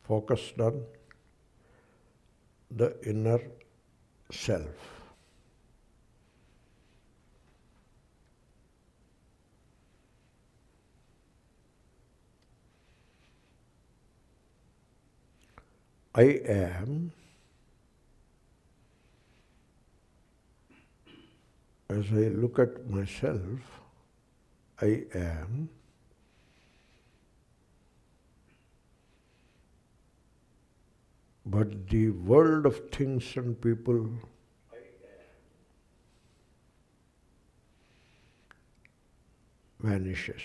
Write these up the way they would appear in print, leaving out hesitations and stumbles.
focused on the inner self. I am, as I look at myself, I am, but the world of things and people vanishes.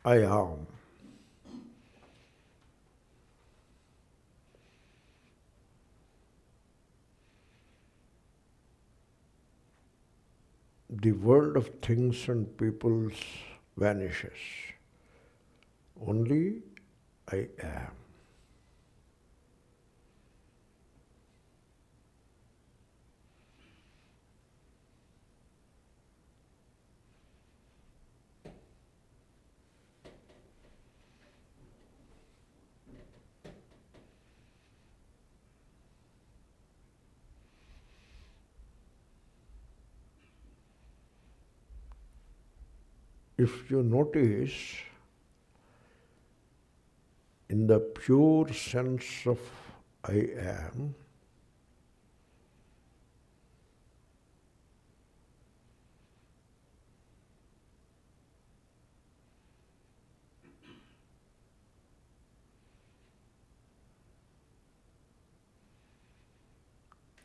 I am. The world of things and peoples vanishes. Only I am. If you notice, in the pure sense of I am,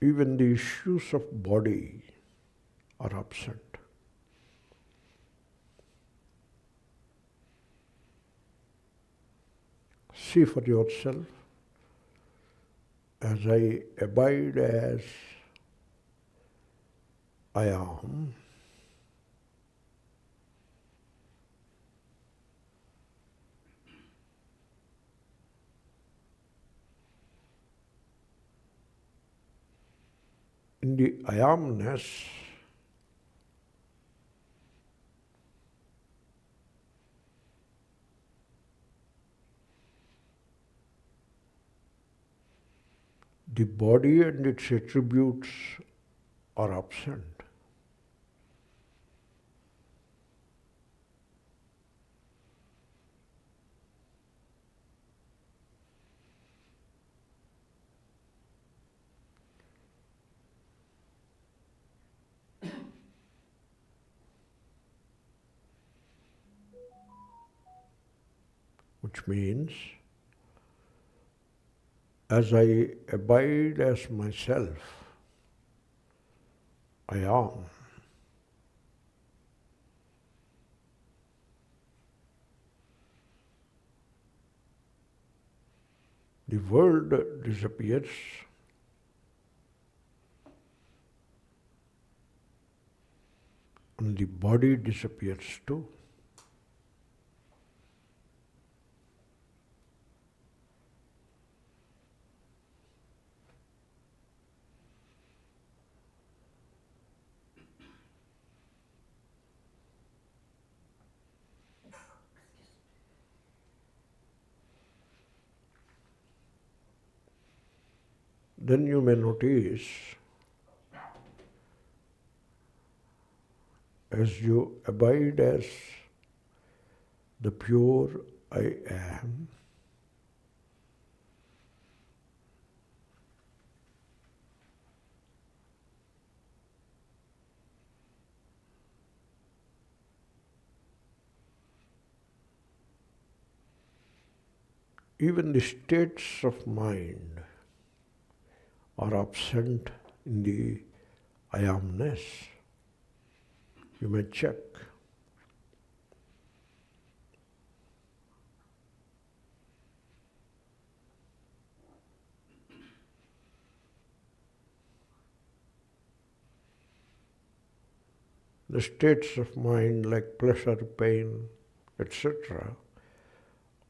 even the issues of body are absent. See for yourself, as I abide as I am, in the I amness, the body and its attributes are absent. Which means, as I abide as myself, I am. The world disappears, and the body disappears too. Then you may notice, as you abide as the pure I am, even the states of mind are absent in the I amness. You may check. The states of mind like pleasure, pain, etc.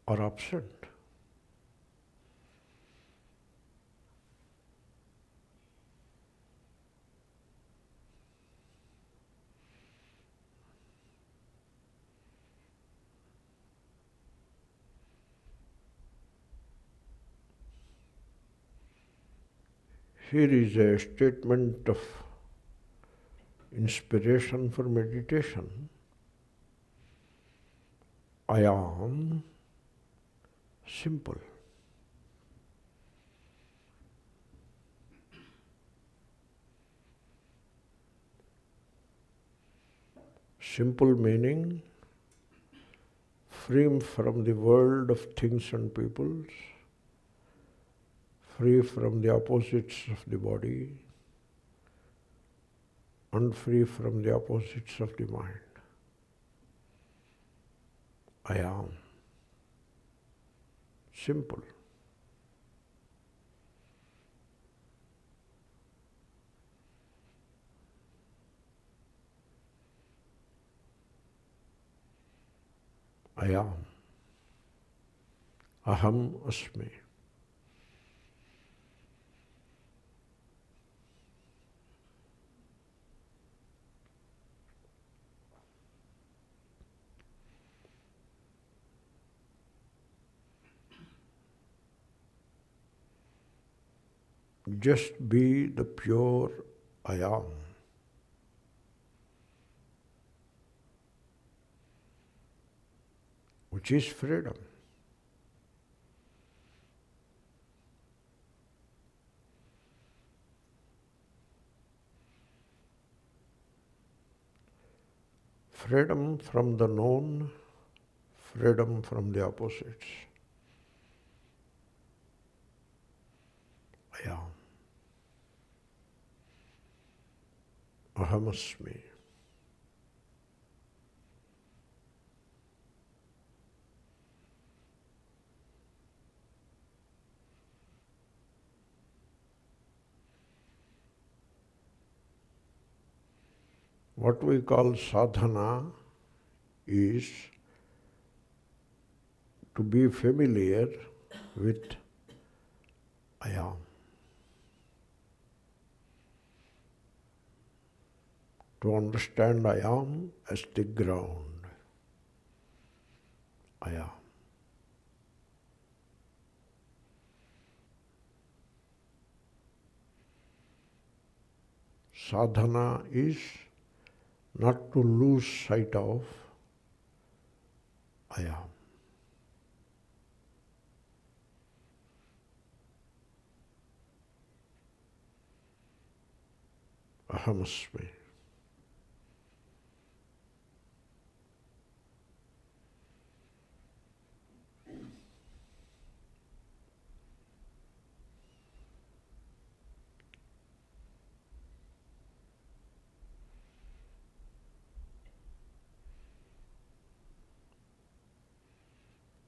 are absent. Here is a statement of inspiration for meditation. I am simple. Simple meaning free from the world of things and peoples, free from the opposites of the body, and free from the opposites of the mind. I am simple. I am. Aham asmi. Just be the pure I am. Which is freedom. Freedom from the known, freedom from the opposites. I am. Ahamasmi. What we call sadhana is to be familiar with I am. To understand I am as the ground. I am. Sadhana is not to lose sight of I am. Ahamasmi.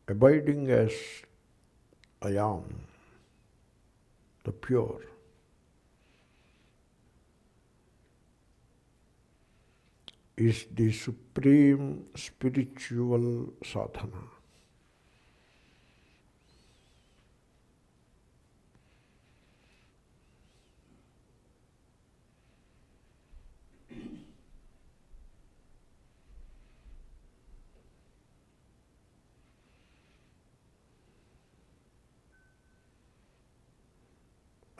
Abiding as I am, the pure, is the supreme spiritual sadhana.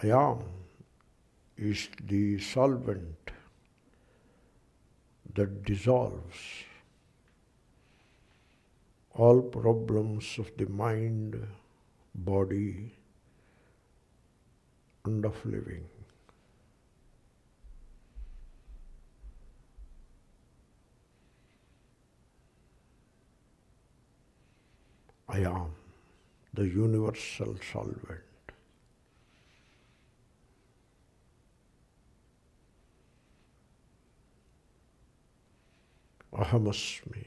I am is the solvent that dissolves all problems of the mind, body, and of living. I am the universal solvent. Ahamasmi.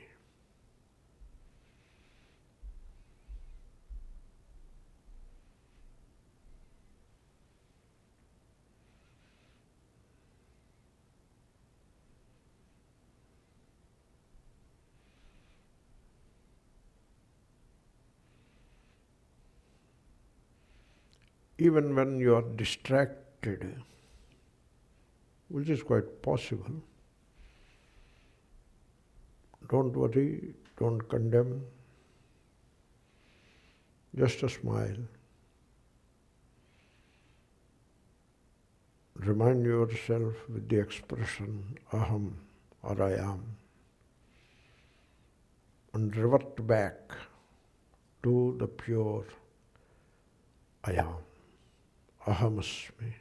Even when you are distracted, which is quite possible, don't worry, don't condemn, just a smile. remind yourself with the expression aham or I am, and revert back to the pure I am, ahamasmi.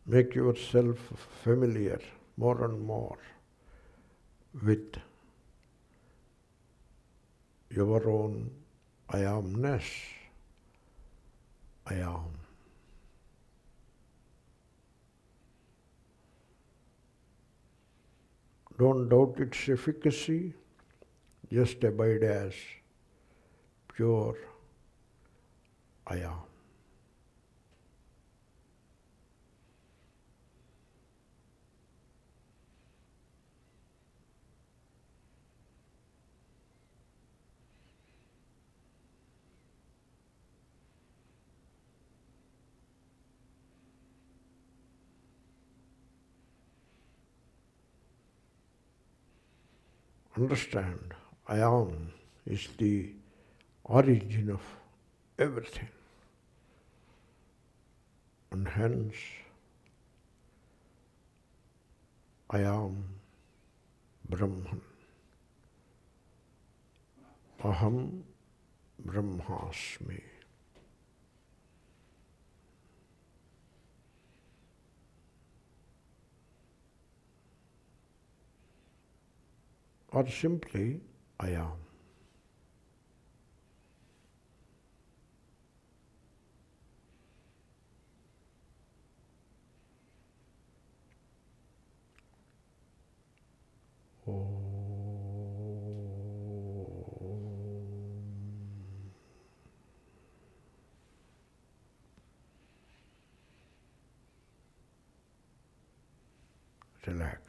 Make yourself familiar more and more with your own I amness. I am. Don't doubt its efficacy, just abide as pure I am. Understand, I am is the origin of everything, and hence I am Brahman. Aham Brahmasmi. Or simply, I am. Relax.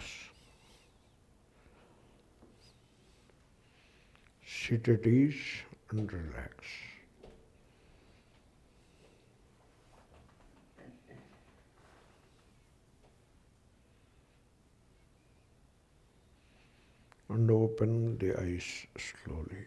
Sit at ease and relax. And open the eyes slowly.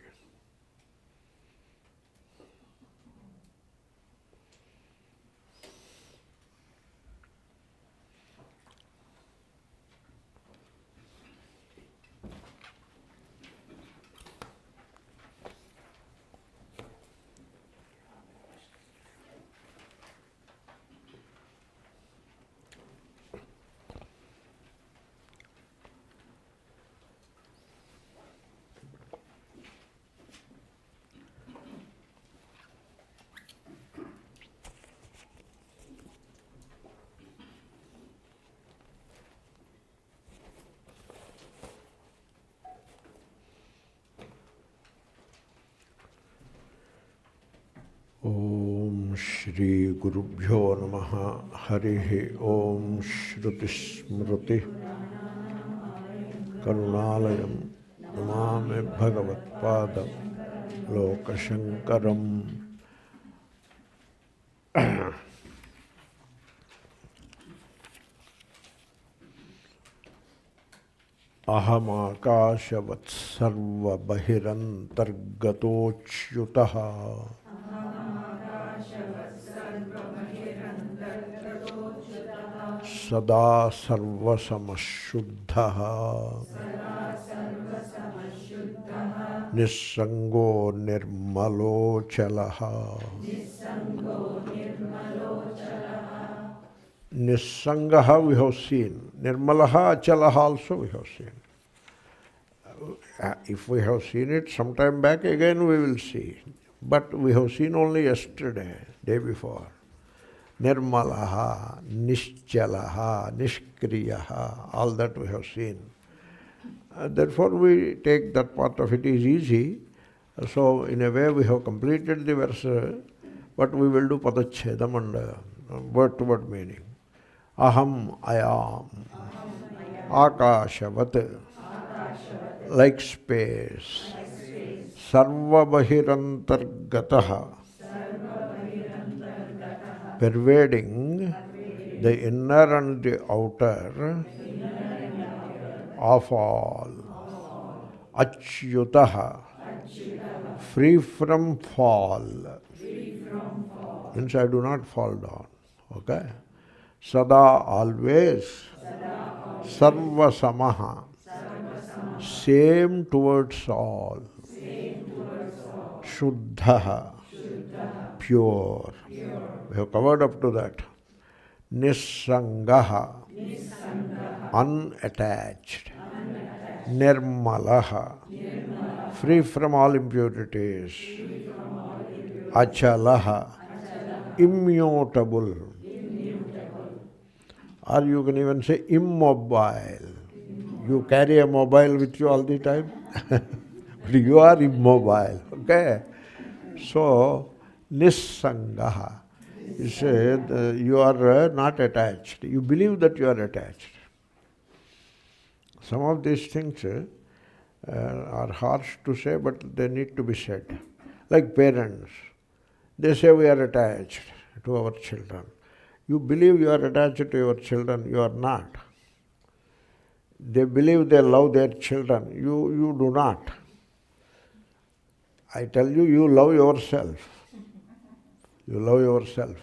Om Shri Gurubhyo Namaha Harihi Om Shruti Smriti Karunalayam Namami Bhagavat Padam Lokashankaram. ahamākāśavatsarvabahirantargato'cyutaḥ sadā sarvasamaḥ śuddhah niḥsaṅgo nirmalo'calaḥ. Niḥsaṅgaha we have seen. Nirmalaha, achalaha also we have seen. If we have seen it sometime back, again we will see. But we have seen only yesterday, day before. Nirmalaha, nischalaha, nishkriyaha, all that we have seen. Therefore we take that part of it is easy. So in a way we have completed the verse, but we will do padachedam and word-to-word meaning. Aham, I am. Ākāśavat, like space. Sarvabahirantargato'cyutaḥ, pervading the inner and the outer of all. Achyutaḥ, free from fall. Means I do not fall down. Okay? Sadā, always. Sarvasamaḥ, same towards all. Śuddho, pure. We have covered up to that. Niḥsaṅgo, unattached. Nirmalo'calaḥ, free from all impurities. Acalaḥ, immutable. Or you can even say immobile. You carry a mobile with you all the time. You are immobile. Okay? So, niḥsaṅgo. You say you are not attached. You believe that you are attached. Some of these things are harsh to say, but they need to be said. Like parents. They say we are attached to our children. You believe you are attached to your children. You are not. They believe they love their children. You do not. I tell you, you love yourself. You love yourself.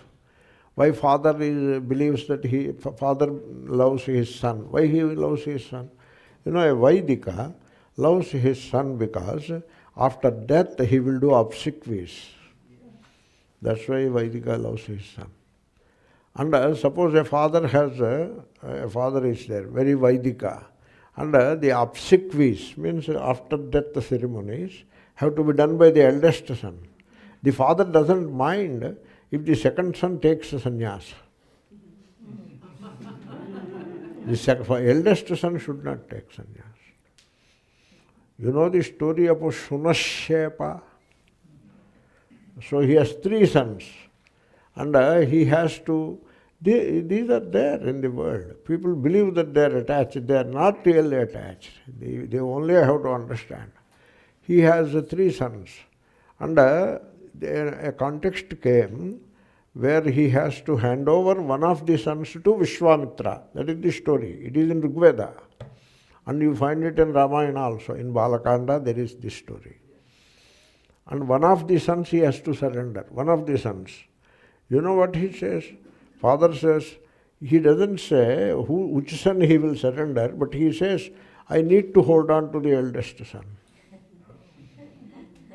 Why father believes that father loves his son? Why he loves his son? You know, a Vaidika loves his son because after death he will do obsequies. That's why Vaidika loves his son. And suppose a father is there, very Vaidika, and the obsequies, means after death ceremonies, have to be done by the eldest son. The father doesn't mind if the second son takes a sannyas. The eldest son should not take sannyas. You know the story of Shunashepa? So he has 3 sons, and he has to. These are there in the world. People believe that they are attached. They are not really attached. They only have to understand. He has 3 sons, and a context came where he has to hand over one of the sons to Vishwamitra. That is the story. It is in Rigveda. And you find it in Ramayana also. In Balakanda there is this story. And one of the sons he has to surrender. One of the sons. You know what he says? Father says, he doesn't say which son he will surrender, but he says, I need to hold on to the eldest son.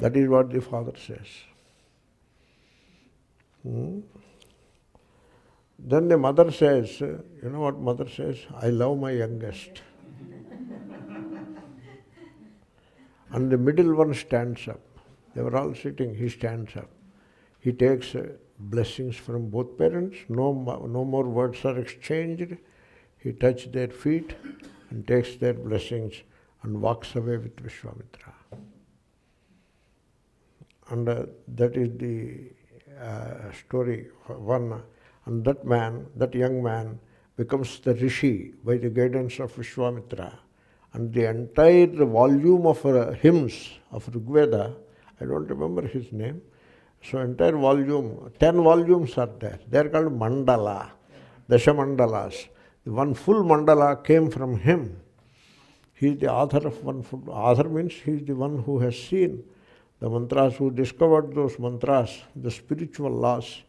That is what the father says. Then the mother says, you know what mother says? I love my youngest. And the middle one stands up. They were all sitting, he stands up. He takes blessings from both parents, no more words are exchanged. He touches their feet and takes their blessings and walks away with Vishwamitra. And that is the story one. And that young man becomes the rishi by the guidance of Vishwamitra. And the entire volume of hymns of Rigveda, I don't remember his name, so entire volume, 10 volumes are there. They are called mandala, Dasha mandalas. One full mandala came from him. He is the author of one full. Author means he is the one who has seen the mantras, who discovered those mantras, the spiritual laws.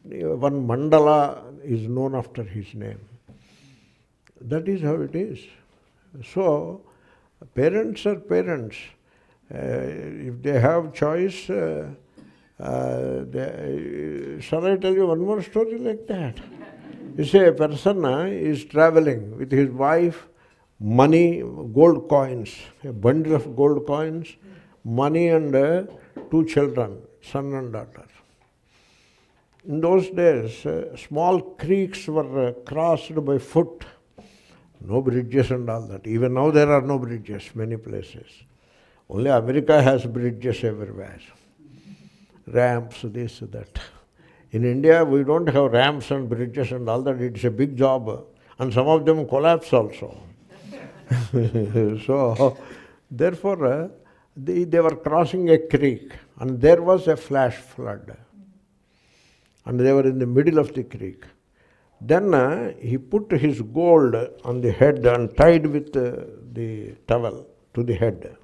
One mandala is known after his name. That is how it is. So, parents are parents. If they have choice, shall I tell you one more story like that? You say a person is traveling with his wife, money, gold coins, a bundle of gold coins, money and 2 children, son and daughter. In those days, small creeks were crossed by foot. No bridges and all that. Even now there are no bridges, many places. Only America has bridges everywhere. Ramps, this, that. In India, we don't have ramps and bridges and all that. It's a big job. And some of them collapse also. So, therefore, they were crossing a creek. And there was a flash flood. and they were in the middle of the creek. Then he put his gold on the head and tied with the towel to the head,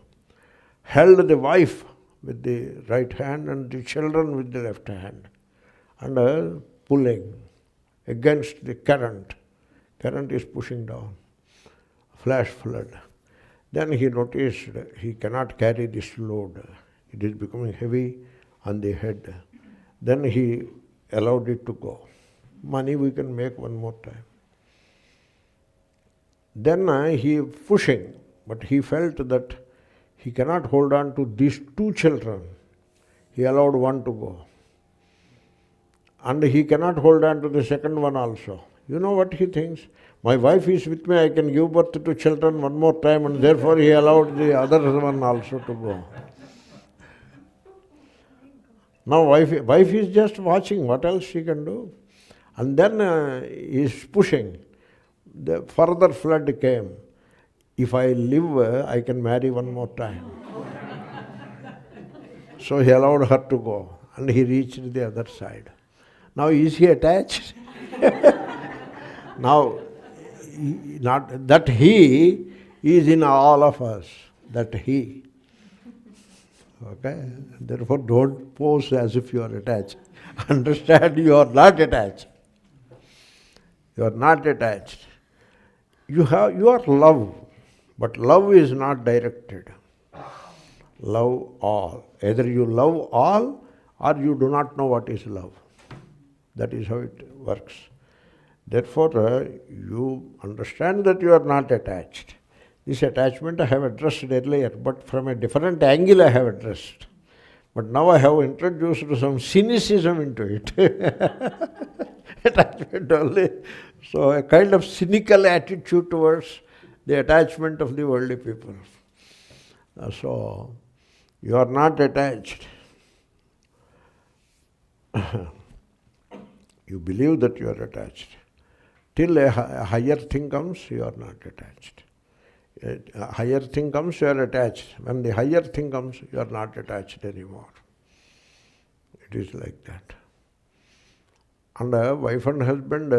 held the wife with the right hand and the children with the left hand, and pulling against the current. Current is pushing down, flash flood. Then he noticed he cannot carry this load. It is becoming heavy on the head. Then he allowed it to go. Money we can make one more time. Then he pushing, but he felt that he cannot hold on to these two children. He allowed one to go. And he cannot hold on to the second one also. You know what he thinks? My wife is with me, I can give birth to children one more time, and therefore he allowed the other one also to go. Now wife is just watching, what else she can do? And then he is pushing. The further flood came. If I live, I can marry one more time. So he allowed her to go, and he reached the other side. Now is he attached? Now, not that he is in all of us, that he. Okay? Therefore don't pose as if you are attached. Understand you are not attached. You are not attached. You are love, but love is not directed. Love all. Either you love all or you do not know what is love. That is how it works. Therefore, you understand that you are not attached. This attachment I have addressed earlier, but from a different angle I have addressed. But now I have introduced some cynicism into it. Attachment only. So a kind of cynical attitude towards the attachment of the worldly people. So you are not attached. You believe that you are attached. Till a higher thing comes, you are not attached. A higher thing comes, you are attached. When the higher thing comes, you are not attached anymore. It is like that. And wife and husband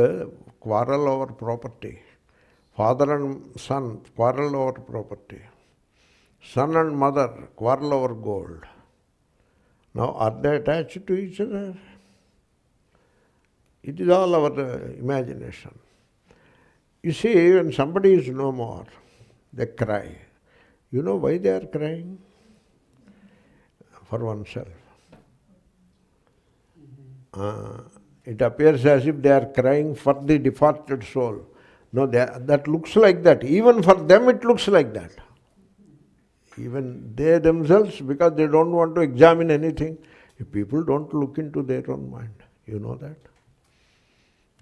quarrel over property. Father and son quarrel over property. Son and mother quarrel over gold. Now, are they attached to each other? It is all our imagination. You see, when somebody is no more, they cry. You know why they are crying? For oneself. It appears as if they are crying for the departed soul. No, that looks like that. Even for them it looks like that. Even they themselves, because they don't want to examine anything. If people don't look into their own mind, you know that?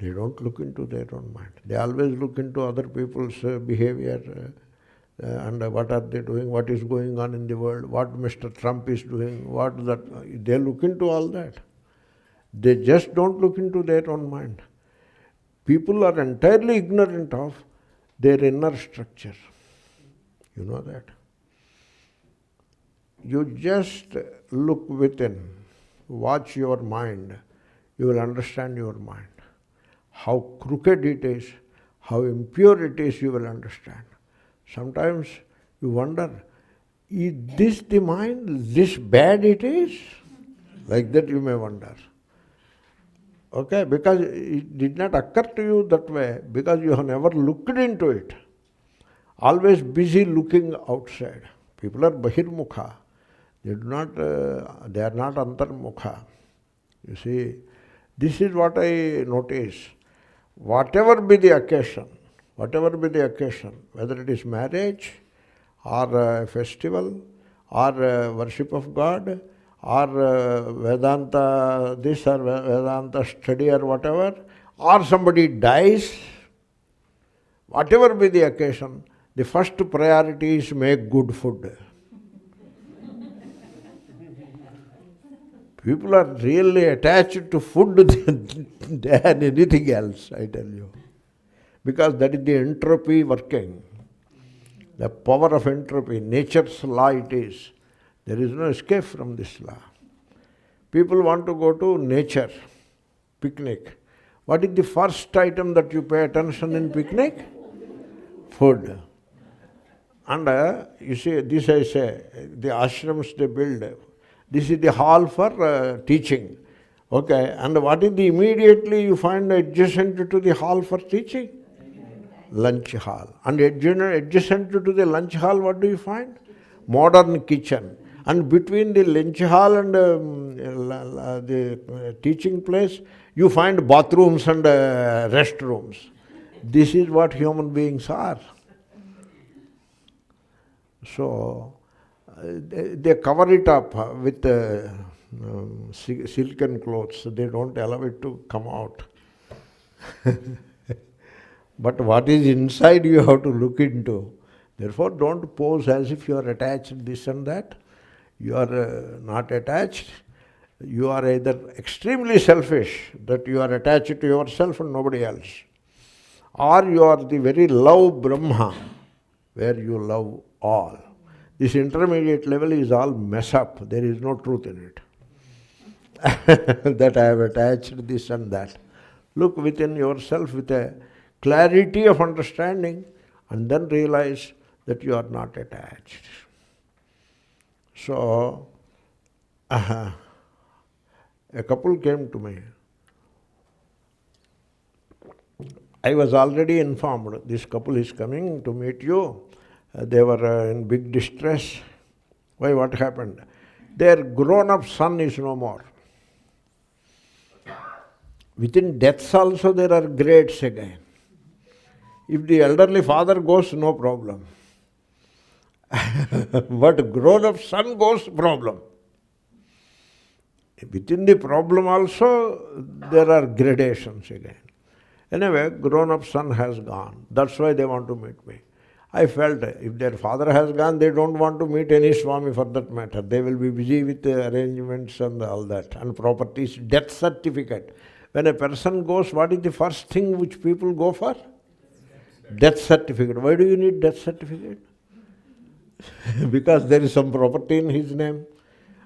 They don't look into their own mind. They always look into other people's behavior and what are they doing, what is going on in the world, what Mr. Trump is doing, what that. They look into all that. They just don't look into their own mind. People are entirely ignorant of their inner structure. You know that? You just look within, watch your mind, you will understand your mind. How crooked it is, how impure it is, you will understand. Sometimes you wonder, is this the mind, this bad it is? Like that you may wonder. Okay, because it did not occur to you that way, because you have never looked into it. Always busy looking outside. People are bahirmukha. They are not antarmukha. You see, this is what I notice. Whatever be the occasion, whether it is marriage, or a festival, or worship of God, or Vedanta this or Vedanta study or whatever, or somebody dies, whatever be the occasion, the first priority is make good food. People are really attached to food than anything else, I tell you. Because that is the entropy working. The power of entropy, nature's law it is. There is no escape from this law. People want to go to nature. picnic. What is the first item that you pay attention in picnic? Food. And you see, this I say, the ashrams they build, this is the hall for teaching. Okay, and what is the immediately you find adjacent to the hall for teaching? Lunch hall. And adjacent to the lunch hall, what do you find? Modern kitchen. And between the lunch hall and the teaching place, you find bathrooms and restrooms. This is what human beings are. So, they cover it up with silken clothes. They don't allow it to come out. But what is inside you have to look into. Therefore, don't pose as if you are attached this and that. You are not attached. You are either extremely selfish, that you are attached to yourself and nobody else, or you are the very love Brahma, where you love all. This intermediate level is all mess up. There is no truth in it. That I have attached this and that. Look within yourself with a clarity of understanding and then realize that you are not attached. So, a couple came to me. I was already informed, this couple is coming to meet you. They were in big distress. Why, what happened? Their grown-up son is no more. Within deaths also there are grades again. If the elderly father goes, no problem. But grown-up son goes, problem. Within the problem also, there are gradations again. Anyway, grown-up son has gone. That's why they want to meet me. I felt if their father has gone, they don't want to meet any Swami for that matter. They will be busy with the arrangements and all that, and properties, death certificate. When a person goes, what is the first thing which people go for? Death certificate. Why do you need death certificate? Because there is some property in his name,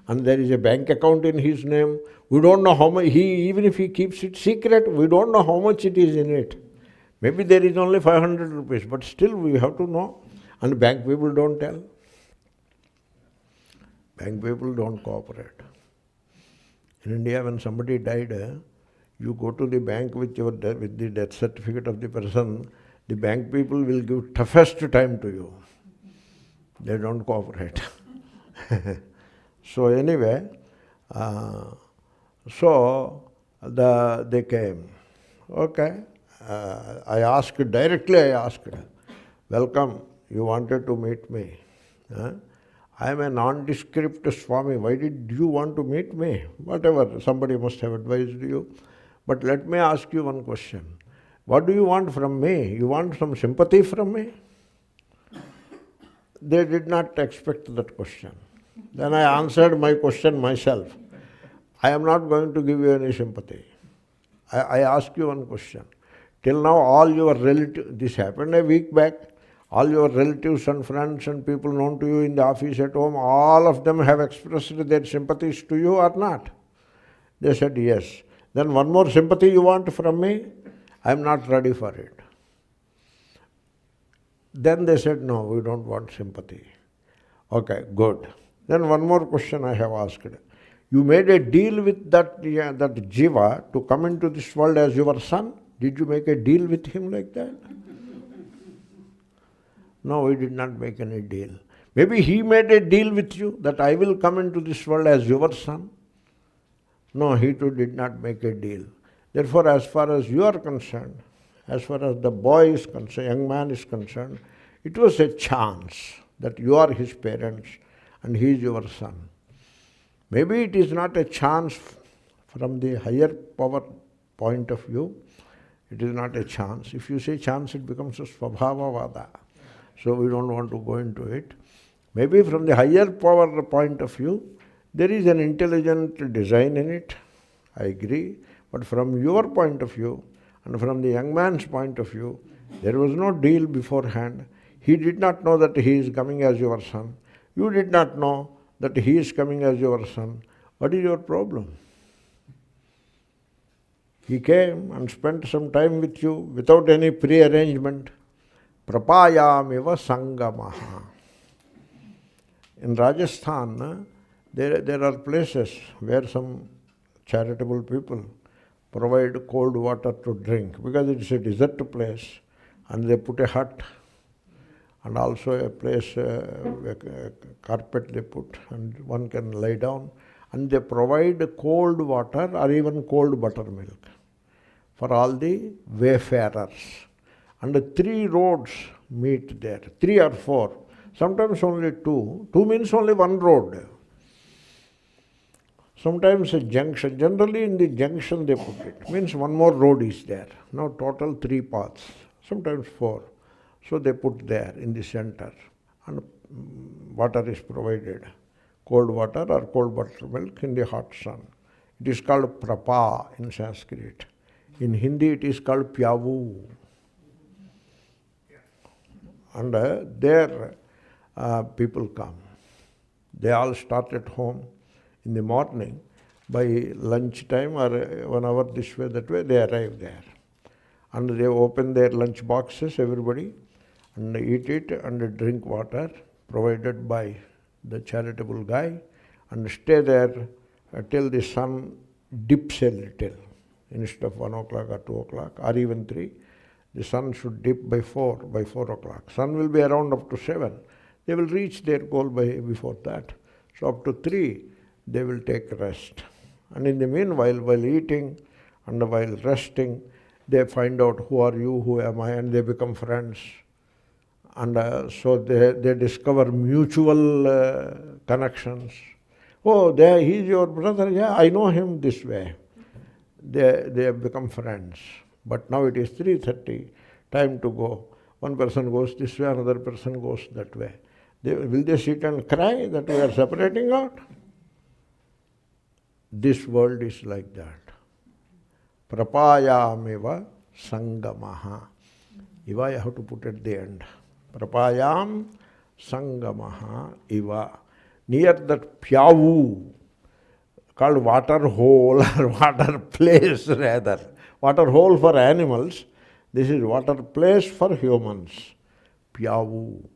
and there is a bank account in his name. We don't know how much, even if he keeps it secret, we don't know how much it is in it. Maybe there is only 500 rupees, but still we have to know. And bank people don't tell. Bank people don't cooperate. In India, when somebody died, you go to the bank with the death certificate of the person, the bank people will give toughest time to you. They don't cooperate. So anyway, they came. Okay. I asked, welcome, you wanted to meet me. I am a nondescript Swami. Why did you want to meet me? Whatever, somebody must have advised you. But let me ask you one question. What do you want from me? You want some sympathy from me? They did not expect that question. Then I answered my question myself. I am not going to give you any sympathy. I ask you one question. Till now, all your relatives, this happened a week back, all your relatives and friends and people known to you in the office, at home, all of them have expressed their sympathies to you or not? They said yes. Then one more sympathy you want from me? I am not ready for it. Then they said, no, we don't want sympathy. Okay, good. Then one more question I have asked. You made a deal with that jiva to come into this world as your son? Did you make a deal with him like that? No, we did not make any deal. Maybe he made a deal with you that I will come into this world as your son. No, he too did not make a deal. Therefore, as far as you are concerned, as far as the boy is concerned, young man is concerned, it was a chance that you are his parents and he is your son. Maybe it is not a chance from the higher power point of view. It is not a chance. If you say chance, it becomes a svabhavavada. So we don't want to go into it. Maybe from the higher power point of view, there is an intelligent design in it. I agree. But from your point of view, and from the young man's point of view, there was no deal beforehand. He did not know that he is coming as your son. You did not know that he is coming as your son. What is your problem? He came and spent some time with you without any pre-arrangement. Prapāyāmiva sangamaha. In Rajasthan, there are places where some charitable people provide cold water to drink because it's a desert place, and they put a hut and also a place, a carpet they put, and one can lie down, and they provide cold water or even cold buttermilk for all the wayfarers. And 3 roads meet there, 3 or 4, sometimes only 2. 2 means only one road. Sometimes a junction, generally in the junction they put it, means one more road is there. Now total 3 paths, sometimes 4. So they put there in the center, and water is provided, cold water or cold buttermilk in the hot sun. It is called prapa in Sanskrit. In Hindi it is called pyavu. And there people come. They all start at home in the morning. By lunch time or 1 hour this way, that way, they arrive there. And they open their lunch boxes, everybody, and eat it and drink water provided by the charitable guy, and stay there till the sun dips a little. Instead of 1 o'clock or 2 o'clock or even 3, the sun should dip by 4 o'clock. Sun will be around up to 7. They will reach their goal before that. So up to 3, they will take rest. And in the meanwhile, while eating and while resting, they find out who are you, who am I, and they become friends. And so they discover mutual connections. Oh, he's your brother. Yeah, I know him this way. They have become friends. But now it is 3:30, time to go. One person goes this way, another person goes that way. Will they sit and cry that we are separating out? This world is like that. Prapāyāmiva sangamaha. Iva you have to put at the end. Prapāyām sangamaha iva. Near that pyavu, called water hole or water place rather. Water hole for animals, this is water place for humans. Pyavu.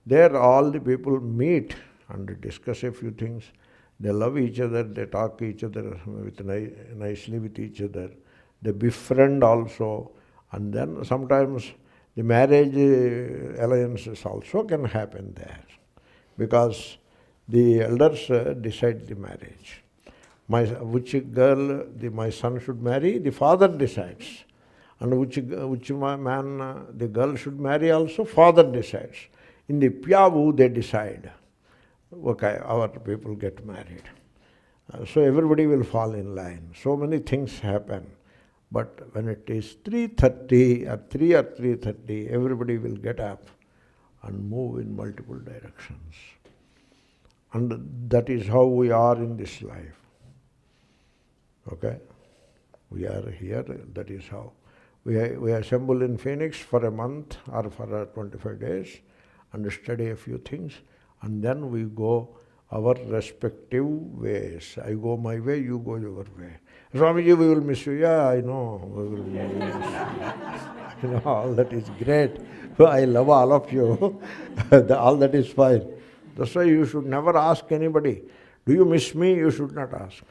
There all the people meet and discuss a few things. They love each other, they talk each other nicely with each other. They befriend also. And then sometimes the marriage alliances also can happen there, because the elders decide the marriage. Which girl my son should marry, the father decides. And which man the girl should marry also, father decides. In the pyavu they decide. Okay, our people get married. So everybody will fall in line. So many things happen. But when it is 3:30 or 3 or 3:30, everybody will get up and move in multiple directions. And that is how we are in this life. Okay? We are here, that is how. We assemble in Phoenix for a month or for 25 days and study a few things, and then we go our respective ways. I go my way, you go your way. Swamiji, we will miss you. Yeah, I know. We will miss you. You know, all that is great. I love all of you. All that is fine. That's why you should never ask anybody, do you miss me? You should not ask.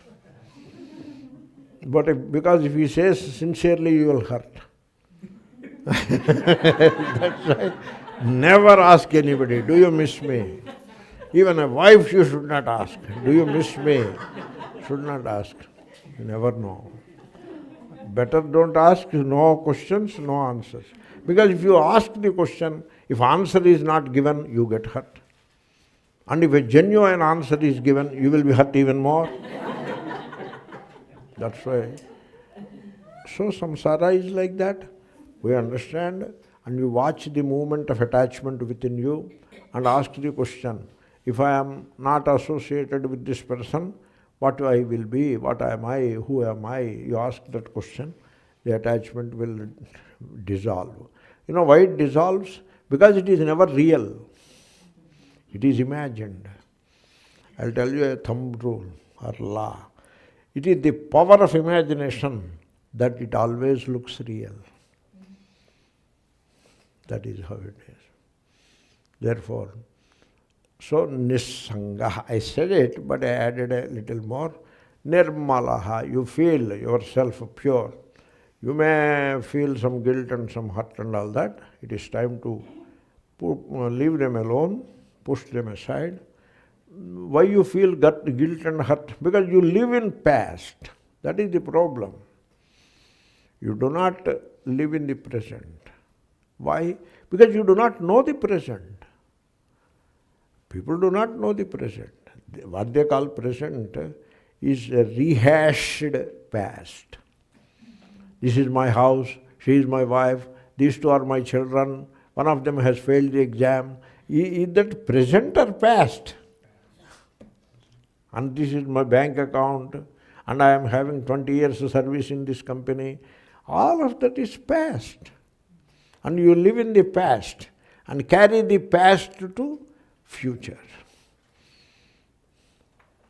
But because if he says sincerely, you will hurt. That's right. Never ask anybody, do you miss me? Even a wife you should not ask, do you miss me? Should not ask. You never know. Better don't ask, no questions, no answers. Because if you ask the question, if answer is not given, you get hurt. And if a genuine answer is given, you will be hurt even more. That's why. So samsara is like that. We understand, and you watch the movement of attachment within you and ask the question, if I am not associated with this person, what I will be, what am I, who am I? You ask that question, the attachment will dissolve. You know why it dissolves? Because it is never real. It is imagined. I'll tell you a thumb rule or law. It is the power of imagination that it always looks real. That is how it is. Therefore, so niḥsaṅga, I said it, but I added a little more. Nirmalo'calaḥ, you feel yourself pure. You may feel some guilt and some hurt and all that. It is time to leave them alone, push them aside. Why you feel guilt and hurt? Because you live in past. That is the problem. You do not live in the present. Why? Because you do not know the present. People do not know the present. What they call present is a rehashed past. This is my house, she is my wife, these two are my children, one of them has failed the exam. Is that present or past? And this is my bank account, and I am having 20 years of service in this company. All of that is past. And you live in the past and carry the past to future.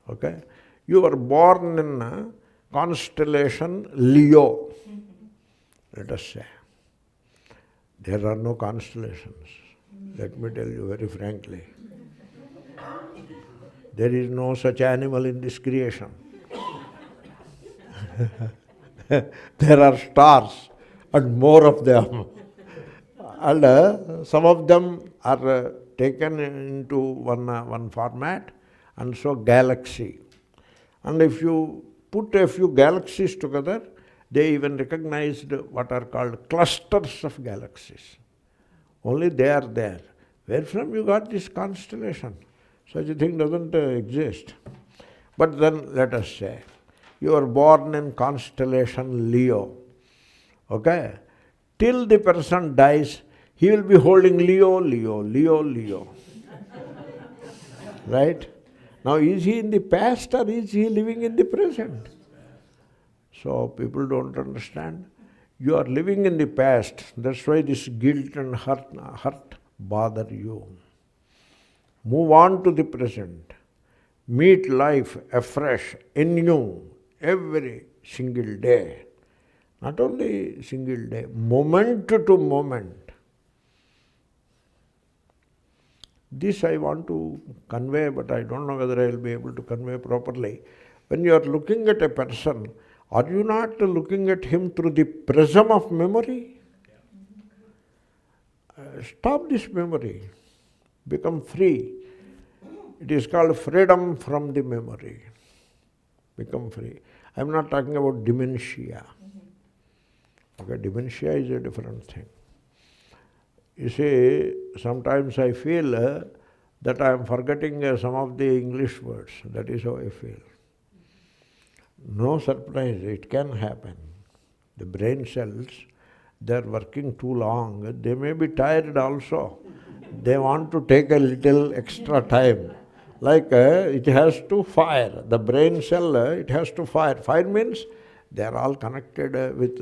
Okay? You were born in a constellation Leo, let us say. There are no constellations. Let me tell you very frankly. There is no such animal in this creation. There are stars, and more of them. And some of them are taken into one format, and so galaxy. And if you put a few galaxies together, they even recognized what are called clusters of galaxies. Only they are there. Where from you got this constellation? Such a thing doesn't exist. But then let us say, you are born in constellation Leo. Okay? Till the person dies, he will be holding Leo, Leo, Leo, Leo. Right? Now, is he in the past or is he living in the present? So people don't understand. You are living in the past. That's why this guilt and hurt bother you. Move on to the present. Meet life afresh, anew, every single day. Not only single day, moment to moment. This I want to convey, but I don't know whether I will be able to convey properly. When you are looking at a person, are you not looking at him through the prism of memory? Stop this memory. Become free. It is called freedom from the memory. Become free. I am not talking about dementia. Okay, dementia is a different thing. You see, sometimes I feel that I am forgetting some of the English words. That is how I feel. No surprise, it can happen. The brain cells, they are working too long. They may be tired also. They want to take a little extra time. Like it has to fire. The brain cell, it has to fire. Fire means they are all connected with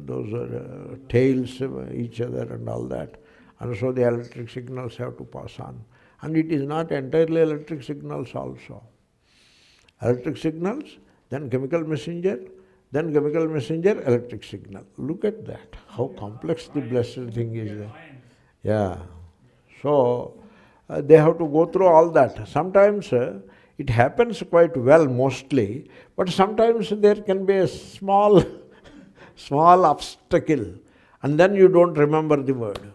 those tails, each other and all that. And so the electric signals have to pass on. And it is not entirely electric signals also. Electric signals, then chemical messenger, electric signal. Look at that, how complex the blessed thing is. Yeah. So, they have to go through all that. Sometimes it happens quite well mostly, but sometimes there can be a small obstacle, and then you don't remember the word.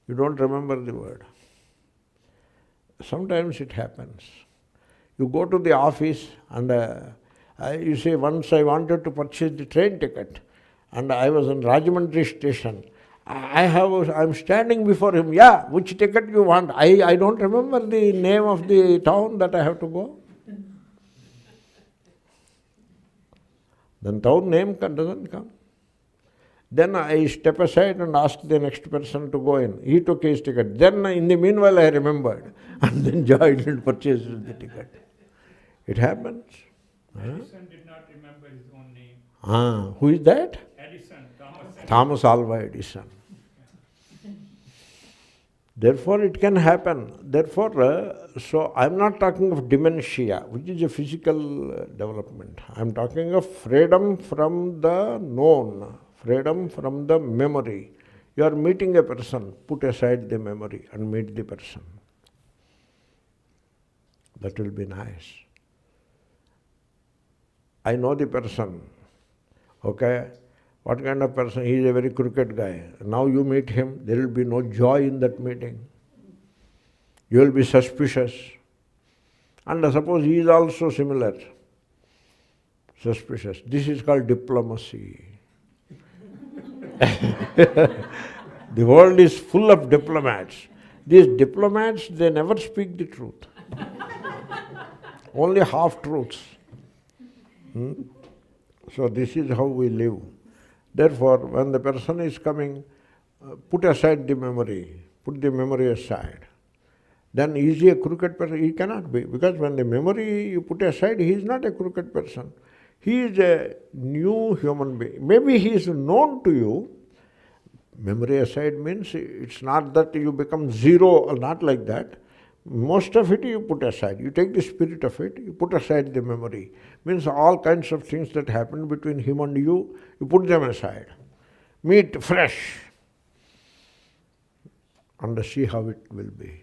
You don't remember the word. Sometimes it happens. You go to the office and you say, once I wanted to purchase the train ticket and I was in Rajahmundry station. I'm standing before him. Yeah, which ticket you want? I don't remember the name of the town that I have to go. Then town name doesn't come. Then I step aside and ask the next person to go in. He took his ticket. Then in the meanwhile I remembered. And then joined and purchased the ticket. It happens. Edison did not remember his own name. Who is that? Edison, Thomas Thomas Alva Edison. Therefore, it can happen. Therefore, so I'm not talking of dementia, which is a physical development. I'm talking of freedom from the known, freedom from the memory. You are meeting a person, put aside the memory and meet the person. That will be nice. I know the person. Okay? What kind of person? He is a very crooked guy. Now you meet him, there will be no joy in that meeting. You will be suspicious. And suppose he is also similar. Suspicious. This is called diplomacy. The world is full of diplomats. These diplomats, they never speak the truth. Only half-truths. So this is how we live. Therefore, when the person is coming, put aside the memory, put the memory aside. Then is he a crooked person? He cannot be, because when the memory you put aside, he is not a crooked person. He is a new human being. Maybe he is known to you. Memory aside means it's not that you become zero, or not like that. Most of it you put aside. You take the spirit of it, you put aside the memory. Means all kinds of things that happened between him and you put them aside. Meet fresh and see how it will be.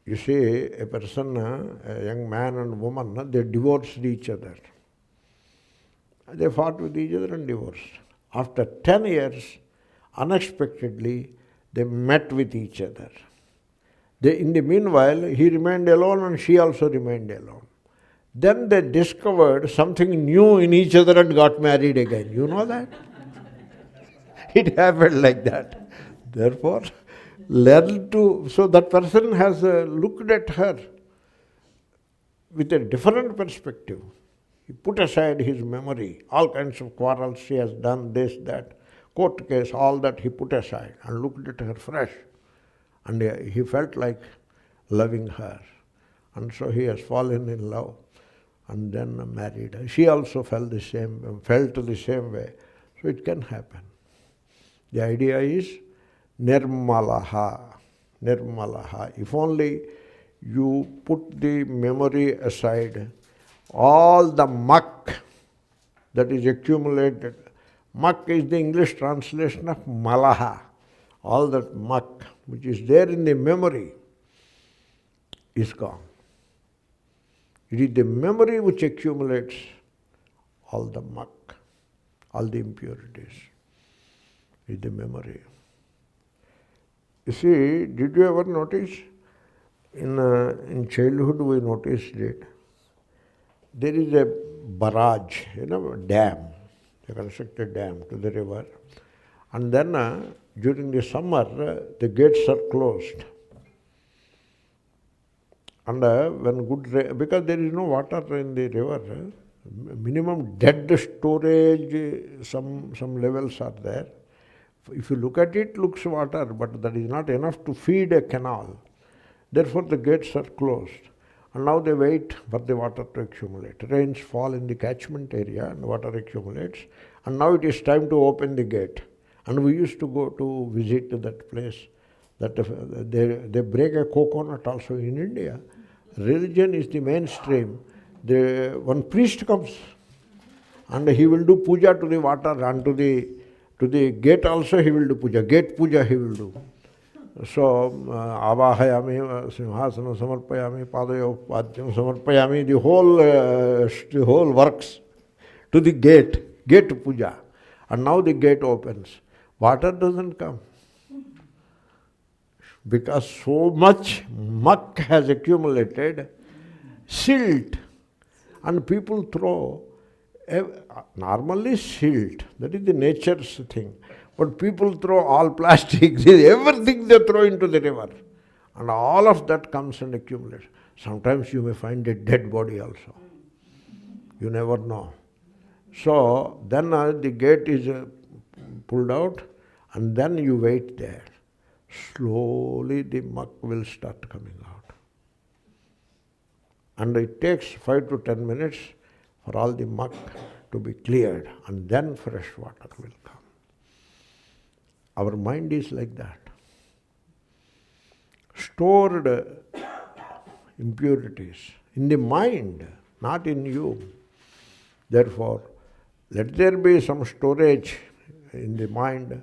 You see, a person, a young man and woman, they divorced each other. They fought with each other and divorced. After 10 years, unexpectedly, they met with each other. In the meanwhile, he remained alone and she also remained alone. Then they discovered something new in each other and got married again. You know that? It happened like that. Therefore, learn to... So that person has looked at her with a different perspective. He put aside his memory. All kinds of quarrels, she has done this, that, court case, all that he put aside and looked at her fresh. And he felt like loving her. And so he has fallen in love and then married her. She also felt the same way. So it can happen. The idea is nirmalo'calaḥ. If only you put the memory aside, all the muck that is accumulated. Muck is the English translation of malaha. All that muck which is there in the memory is gone. It is the memory which accumulates all the muck, all the impurities. It is the memory. You see, did you ever notice, in childhood we noticed it, there is a barrage, a dam. They constructed a dam to the river. And then during the summer, the gates are closed. And when because there is no water in the river, minimum dead storage, some levels are there. If you look at it, it looks water, but that is not enough to feed a canal. Therefore, the gates are closed. And now they wait for the water to accumulate. Rains fall in the catchment area and water accumulates. And now it is time to open the gate. And we used to go to visit that place. That they break a coconut also in India. Religion is the mainstream. One priest comes and he will do puja to the water, and to the gate also he will do puja. Gate puja he will do. So, avāhayami, simhāsanam samarpayami, padayo padyam samarpayami, the whole works to the gate puja. And now the gate opens. Water doesn't come. Because so much muck has accumulated, silt, and people throw, normally silt, that is the nature's thing. But people throw all plastics, everything they throw into the river. And all of that comes and accumulates. Sometimes you may find a dead body also. You never know. So then the gate is pulled out, and then you wait there. Slowly the muck will start coming out. And it takes 5 to 10 minutes for all the muck to be cleared, and then fresh water will come. Our mind is like that. stored impurities in the mind, not in you. Therefore, let there be some storage in the mind.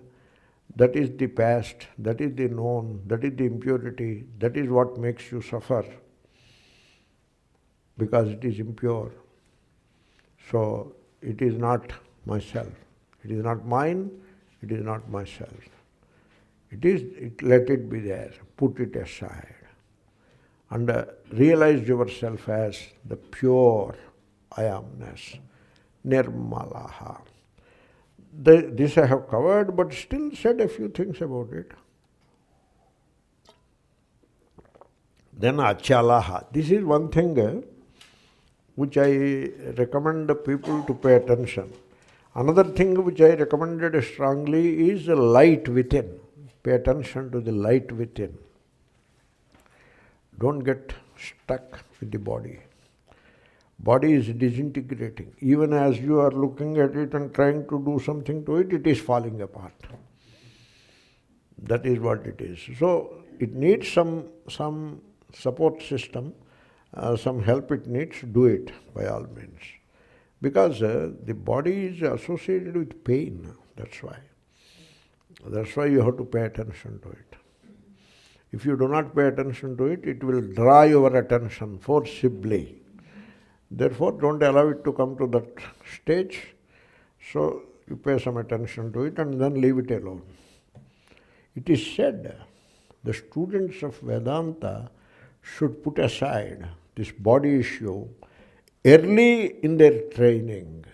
That is the past, that is the known, that is the impurity, that is what makes you suffer, because it is impure. So it is not myself. It is not mine, it is not myself. Let it be there, put it aside. And realize yourself as the pure I amness, nirmalo'calaḥ. This I have covered, but still said a few things about it. Then acalaḥ. This is one thing which I recommend people to pay attention. Another thing which I recommended strongly is the light within. Pay attention to the light within. Don't get stuck with the body. Body is disintegrating. Even as you are looking at it and trying to do something to it, it is falling apart. That is what it is. So it needs some support system, some help it needs, do it by all means. Because the body is associated with pain, that's why. That's why you have to pay attention to it. If you do not pay attention to it, it will draw your attention forcibly. Therefore, don't allow it to come to that stage. So you pay some attention to it and then leave it alone. It is said the students of Vedanta should put aside this body issue early in their training.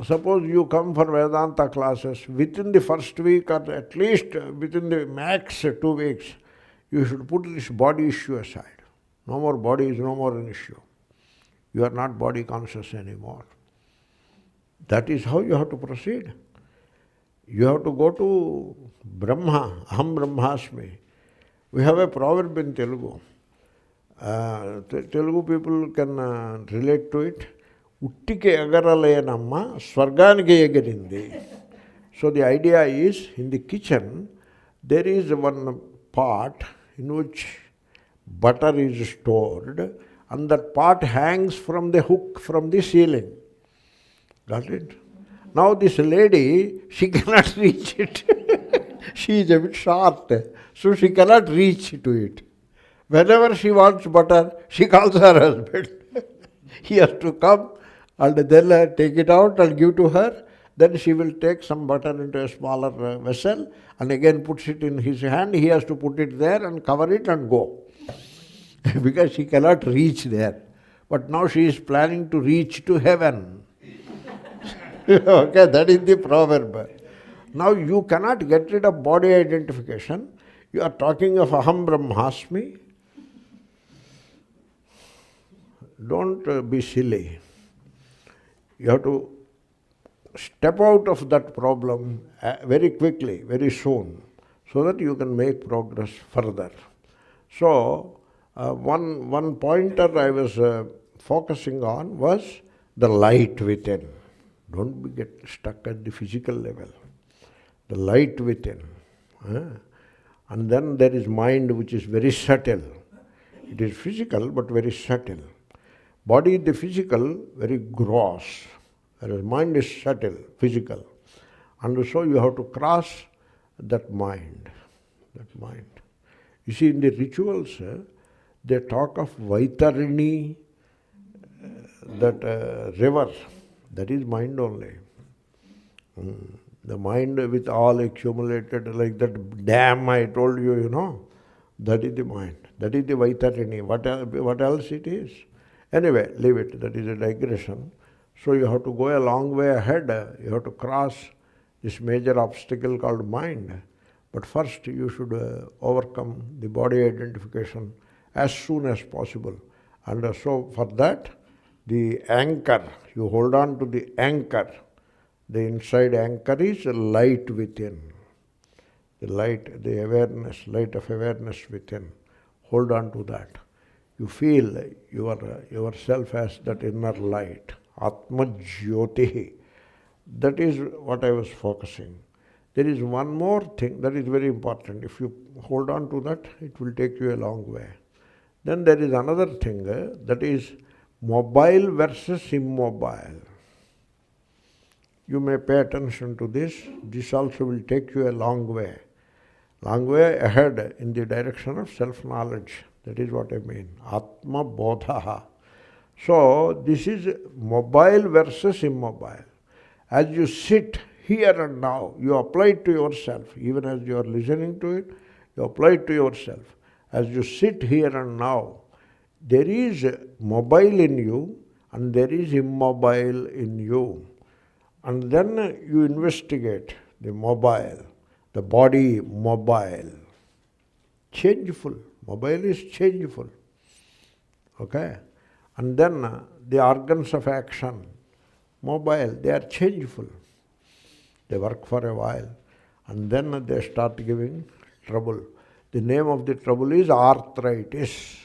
Suppose you come for Vedanta classes, within the first week or at least within the max 2 weeks, you should put this body issue aside. No more body is no more an issue. You are not body conscious anymore. That is how you have to proceed. You have to go to Brahma, aham brahmasmi. We have a proverb in Telugu. Telugu people can relate to it. Uttike agaraleyanamma swarganike egarindi. So the idea is, in the kitchen, there is one pot in which butter is stored, and that pot hangs from the hook from the ceiling. Got it? Now this lady, she cannot reach it. She is a bit short, so she cannot reach to it. Whenever she wants butter, she calls her husband. He has to come and then take it out and give to her. Then she will take some butter into a smaller vessel and again puts it in his hand. He has to put it there and cover it and go. Because she cannot reach there. But now she is planning to reach to heaven. Okay, that is the proverb. Now you cannot get rid of body identification. You are talking of aham brahmasmi. Don't be silly. You have to step out of that problem very quickly, very soon, so that you can make progress further. So, one pointer I was focusing on was the light within. Don't get stuck at the physical level. The light within. And then there is mind, which is very subtle. It is physical but very subtle. Body is the physical, very gross, whereas mind is subtle, physical. And so you have to cross that mind. You see, in the rituals, they talk of Vaitarini, that river. That is mind only. The mind with all accumulated, like that dam I told you, you know, that is the mind. That is the Vaitarini. What else it is? Anyway, leave it. That is a digression. So you have to go a long way ahead. You have to cross this major obstacle called mind. But first you should overcome the body identification as soon as possible. And so for that, the anchor, you hold on to the anchor. The inside anchor is light within. The light, the awareness, light of awareness within. Hold on to that. You feel yourself as that inner light. Atma Jyotihi. That is what I was focusing. There is one more thing that is very important. If you hold on to that, it will take you a long way. Then there is another thing, that is mobile versus immobile. You may pay attention to this. This also will take you a long way ahead in the direction of self-knowledge. That is what I mean. Ātmabodhaḥ. So this is mobile versus immobile. As you sit here and now, you apply it to yourself. Even as you are listening to it, you apply it to yourself. As you sit here and now, there is mobile in you and there is immobile in you. And then you investigate the mobile, the body mobile. Changeful. Mobile is changeful. Okay? And then the organs of action, mobile, they are changeful. They work for a while and then they start giving trouble. The name of the trouble is arthritis.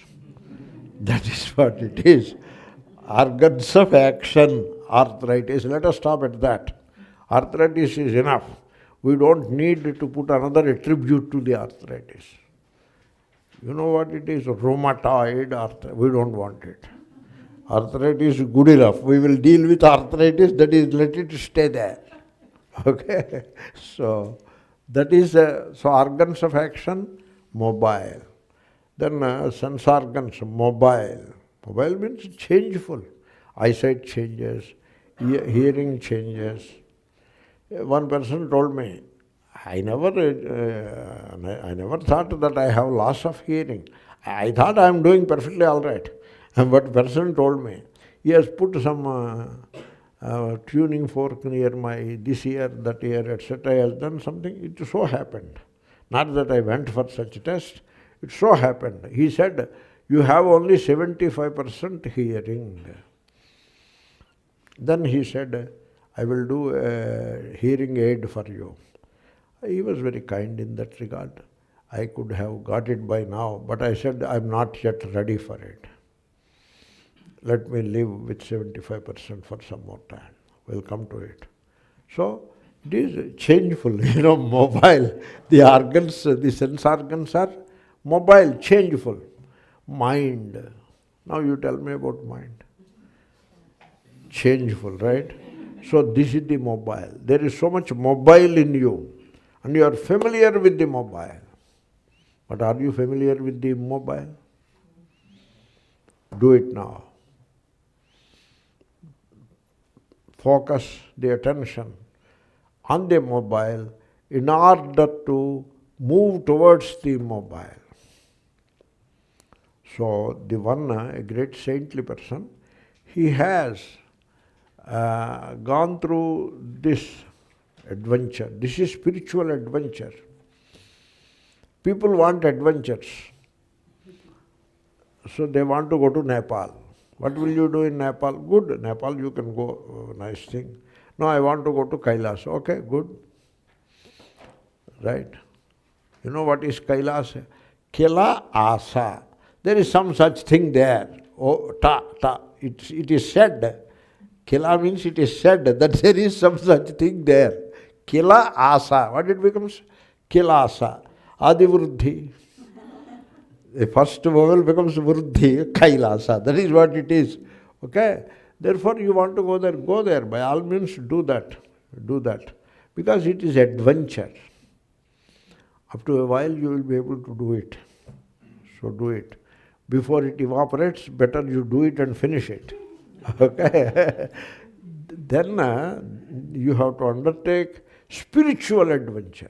That is what it is. Organs of action, arthritis. Let us stop at that. Arthritis is enough. We don't need to put another attribute to the arthritis. You know what it is? Rheumatoid arthritis. We don't want it. Arthritis is good enough. We will deal with arthritis, that is, let it stay there. Okay? So, that is, so organs of action, mobile. Then sense organs, mobile. Mobile means changeful. Eyesight changes, hearing changes. One person told me, I never thought that I have loss of hearing. I thought I am doing perfectly all right. But person told me, he has put some tuning fork near my this ear, that ear, etc. He has done something. It so happened. Not that I went for such a test. It so happened. He said, you have only 75% hearing. Then he said, I will do a hearing aid for you. He was very kind in that regard. I could have got it by now, but I said, I am not yet ready for it. Let me live with 75% for some more time. We'll come to it. So, it is changeful, mobile. The organs, the sense organs are mobile, changeful. Mind. Now you tell me about mind. Changeful, right? So this is the mobile. There is so much mobile in you. And you are familiar with the mobile. But are you familiar with the immobile? Do it now. Focus the attention on the mobile in order to move towards the immobile. So the one, a great saintly person, he has gone through this adventure. This is spiritual adventure. People want adventures. So they want to go to Nepal. What will you do in Nepal? Good. Nepal you can go, nice thing. No, I want to go to Kailas. Okay, good. Right? You know what is Kailas? Kila asa. There is some such thing there. Oh, ta. It is said. Kila means it is said that there is some such thing there. Kila asa. What it becomes? Kilasa. Adivruddhi. The first vowel becomes vruddhi, kailasa. That is what it is. Okay? Therefore, you want to go there. By all means, do that. Do that. Because it is adventure. Up to a while, you will be able to do it. So do it. Before it evaporates, better you do it and finish it. Okay? Then you have to undertake spiritual adventure.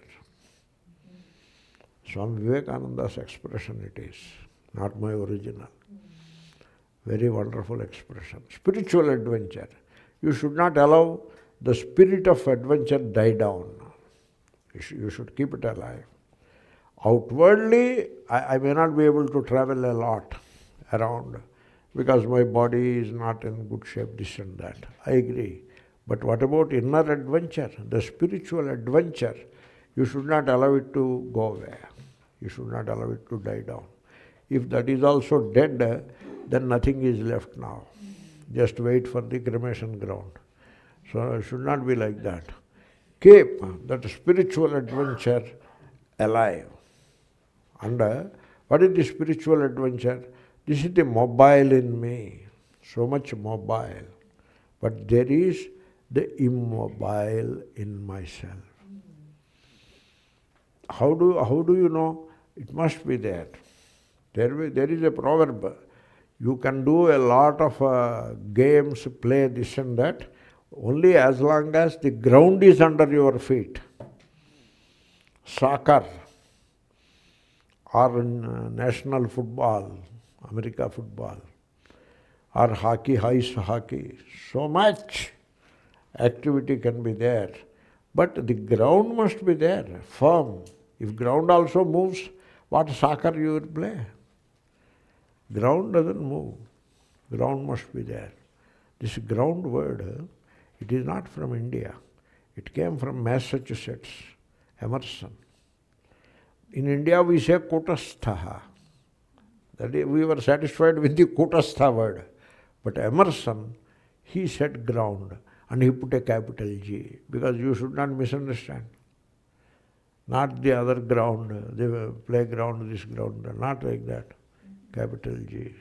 Swami Vivekananda's expression it is, not my original. Very wonderful expression. Spiritual adventure. You should not allow the spirit of adventure die down. You should keep it alive. Outwardly, I may not be able to travel a lot around because my body is not in good shape, this and that. I agree. But what about inner adventure, the spiritual adventure? You should not allow it to go away. You should not allow it to die down. If that is also dead, then nothing is left now. Just wait for the cremation ground. So it should not be like that. keep that spiritual adventure alive. And what is the spiritual adventure? This is the mobile in me, so much mobile. But there is the immobile in myself. How do you know? It must be there. There is a proverb. You can do a lot of games, play this and that, only as long as the ground is under your feet. Soccer or national football, America football, or hockey, ice hockey, so much activity can be there. But the ground must be there, firm. If ground also moves, what soccer you will play? Ground doesn't move. Ground must be there. This ground word, it is not from India. It came from Massachusetts, Emerson. In India we say kutastha. That is, we were satisfied with the kutastha word. But Emerson, he said ground, and he put a capital G, because you should not misunderstand. Not the other ground, the playground, this ground, not like that. Capital G.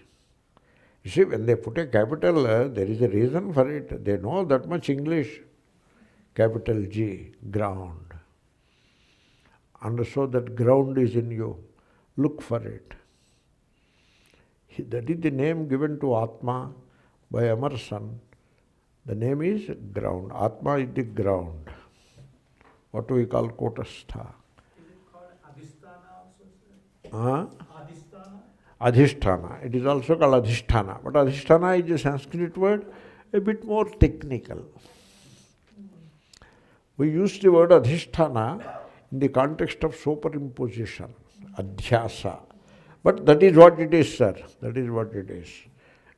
You see, when they put a capital, there is a reason for it. They know that much English. Capital G, ground. And so that ground is in you. Look for it. That is the name given to Atma by Emerson. The name is ground. Atma is the ground. What we call kotastha. Is it called adhisthana also, sir? Huh? Adhisthana? Adhisthana. It is also called adhisthana. But adhisthana is a Sanskrit word, a bit more technical. We use the word adhisthana in the context of superimposition, adhyasa. But that is what it is, sir. That is what it is.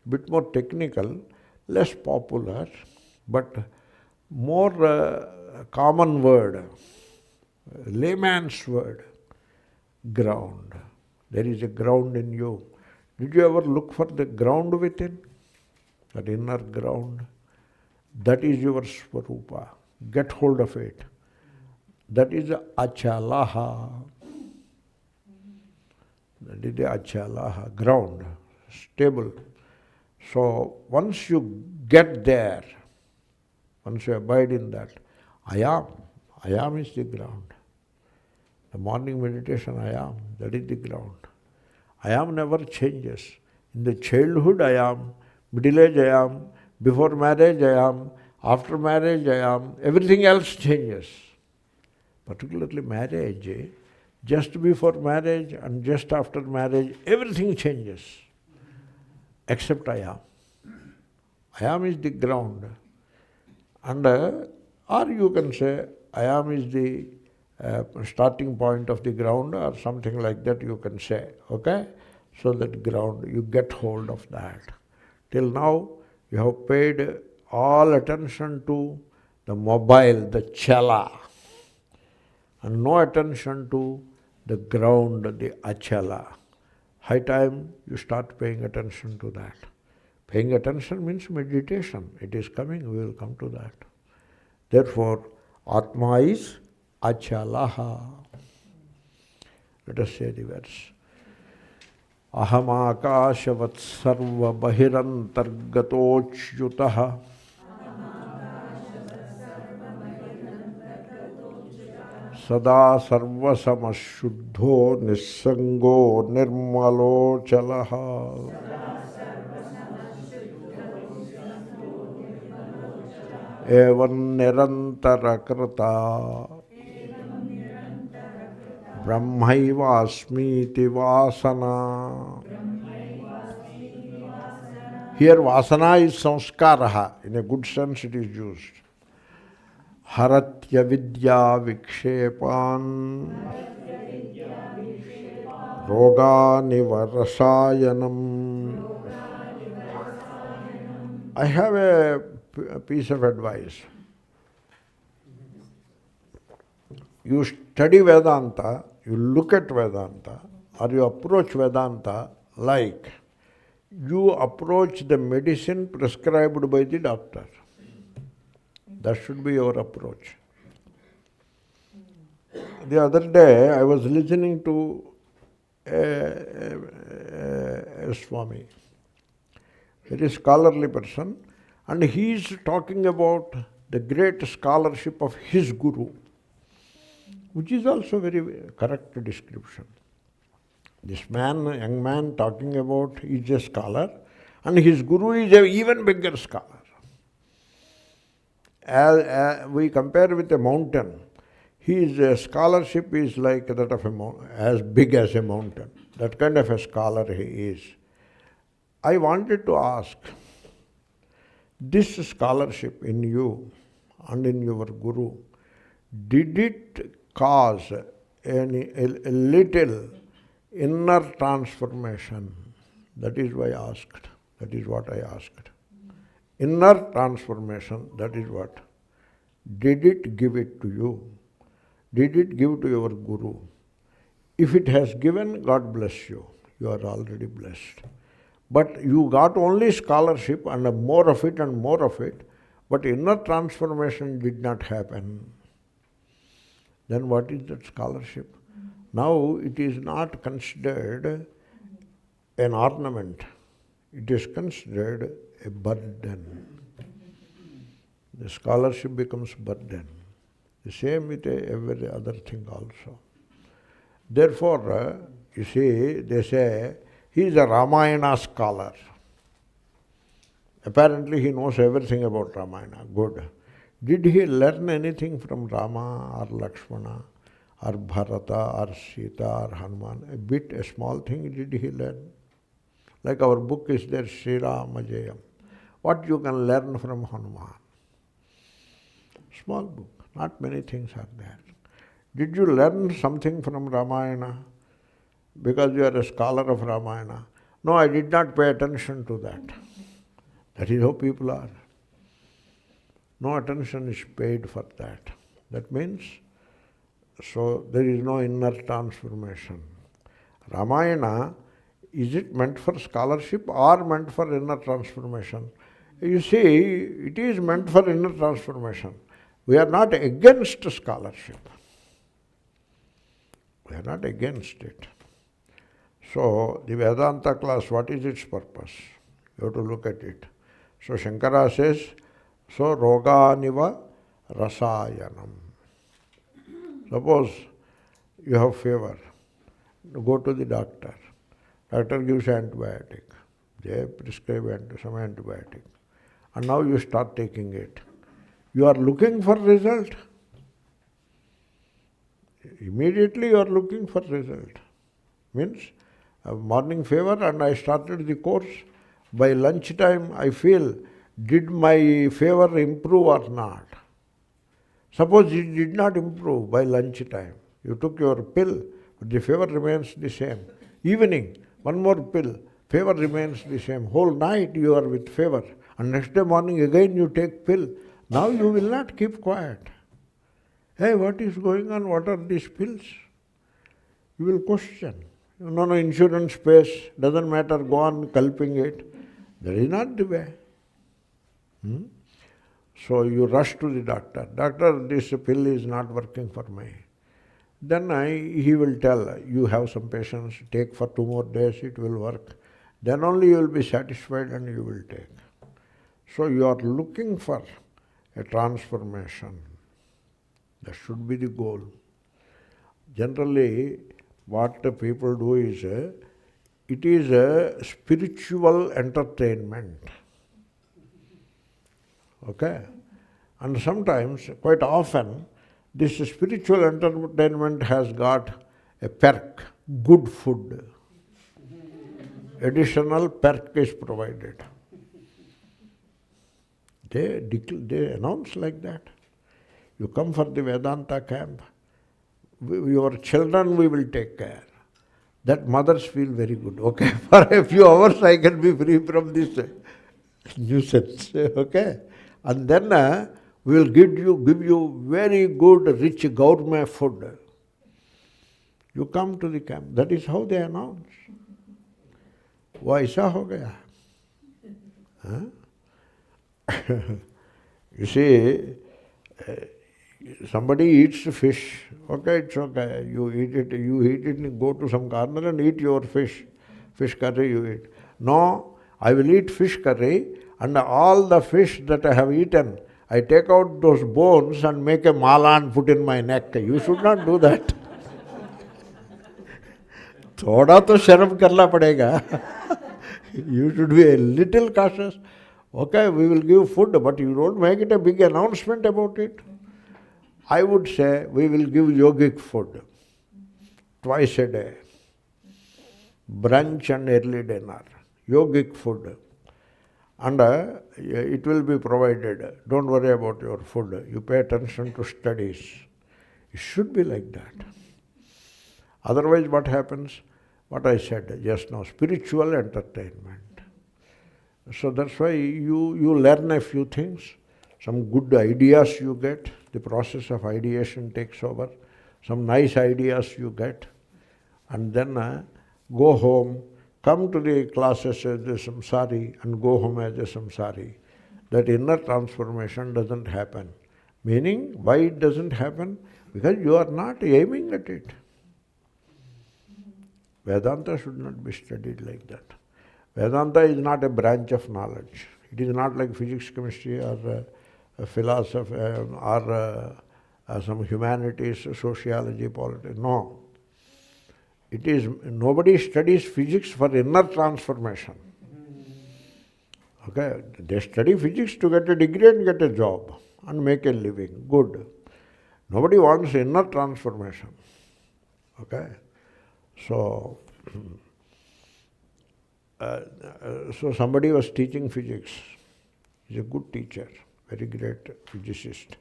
A bit more technical, less popular, but more common word, layman's word, ground. There is a ground in you. Did you ever look for the ground within? That inner ground. That is your swarupa. Get hold of it. That is achalaha. That is the achalaha, ground, stable. So once you get there, once you abide in that, I am is the ground. The morning meditation, I am, that is the ground. I am never changes. In the childhood, I am, middle age, I am, before marriage, I am, after marriage, I am, everything else changes. Particularly marriage, just before marriage and just after marriage, everything changes, except I am. I am is the ground. And or you can say, I am is the starting point of the ground, or something like that you can say, okay? So that ground, you get hold of that. Till now, you have paid all attention to the mobile, the chala, and no attention to the ground, the achala. High time you start paying attention to that. Paying attention means meditation. It is coming, we will come to that. Therefore, Atma is achalaha. Let us say the verse. Ahamākāśavatsarvabahirantargato'cyutaḥ sadā sarvasamaḥ śuddho niḥsaṅgo nirmalo'calaḥ. evaṃ nirantarākṛtā brahmaivāsmīti vāsanā. Here vāsanā is samskaraha. In a good sense it is used. haratyavidyāvikṣepān rogāniva rasāyanam. I have a piece of advice. You study Vedanta, you look at Vedanta, or you approach Vedanta like you approach the medicine prescribed by the doctor. That should be your approach. The other day I was listening to a Swami, very scholarly person, and he is talking about the great scholarship of his guru, which is also very correct description. This man, young man talking about, is a scholar, and his guru is an even bigger scholar. As we compare with a mountain, his scholarship is like that of as big as a mountain. That kind of a scholar he is. I wanted to ask, this scholarship in you and in your guru, did it cause a little inner transformation? That is why I asked. That is what I asked. Inner transformation, that is what. Did it give it to you? Did it give to your guru? If it has given, God bless you. You are already blessed. But you got only scholarship and more of it and more of it, but inner transformation did not happen. Then what is that scholarship? Now it is not considered an ornament. It is considered a burden. The scholarship becomes burden. The same with every other thing also. Therefore, you see, they say, he is a Ramayana scholar. Apparently he knows everything about Ramayana. Good. Did he learn anything from Rama or Lakshmana or Bharata or Sita or Hanuman? A bit, a small thing did he learn? Like our book is there, Sri Rama Jayam. What you can learn from Hanuman? Small book. Not many things are there. Did you learn something from Ramayana because you are a scholar of Ramayana? No, I did not pay attention to that. That is how people are. No attention is paid for that. That means, so there is no inner transformation. Ramayana, is it meant for scholarship or meant for inner transformation? You see, it is meant for inner transformation. We are not against scholarship. We are not against it. So, the Vedanta class, what is its purpose? You have to look at it. So, Shankara says, so rogāniva rasāyanam. Suppose you have fever, go to the doctor. Doctor gives antibiotic. They prescribe some antibiotic. And now you start taking it. You are looking for result. Immediately you are looking for result. Means, a morning fever and I started the course. By lunchtime I feel, did my fever improve or not? Suppose it did not improve by lunchtime. You took your pill, but the fever remains the same. Evening, one more pill, fever remains the same. Whole night you are with fever. And next day morning again you take pill. Now you will not keep quiet. Hey, what is going on? What are these pills? You will question. No, insurance pays, doesn't matter, go on culping it. That is not the way. So you rush to the doctor. Doctor, this pill is not working for me. Then he will tell, you have some patience, take for 2 more days, it will work. Then only you will be satisfied and you will take. So you are looking for a transformation. That should be the goal. Generally, what people do is, it is a spiritual entertainment. Okay? And sometimes, quite often, this spiritual entertainment has got a perk, good food. Additional perk is provided. They announce like that. You come for the Vedanta camp, your children we will take care. That mothers feel very good. Okay, for a few hours I can be free from this nuisance. Okay? And then we will give you very good, rich gourmet food. You come to the camp. That is how they announce. वो ऐसा हो गया. You see, Somebody eats fish, okay, it's okay. You eat it, go to some corner and eat your fish. Fish curry you eat. No, I will eat fish curry, and all the fish that I have eaten, I take out those bones and make a mala and put in my neck. You should not do that. थोड़ा तो शर्म करना पड़ेगा. You should be a little cautious. Okay, we will give food, but you don't make it a big announcement about it. I would say we will give yogic food twice a day, brunch and early dinner, yogic food. And it will be provided. Don't worry about your food. You pay attention to studies. It should be like that. Otherwise, what happens? What I said just now, spiritual entertainment. So that's why you learn a few things, some good ideas you get, the process of ideation takes over, some nice ideas you get, and then go home, come to the classes as a samsari and go home as a samsari. That inner transformation doesn't happen. Meaning, why it doesn't happen? Because you are not aiming at it. Vedanta should not be studied like that. Vedanta is not a branch of knowledge. It is not like physics, chemistry, or philosophy, or some humanities, sociology, politics. No. It is, nobody studies physics for inner transformation. Okay, they study physics to get a degree and get a job and make a living. Good. Nobody wants inner transformation. Okay. So somebody was teaching physics. He's a good teacher, very great physicist.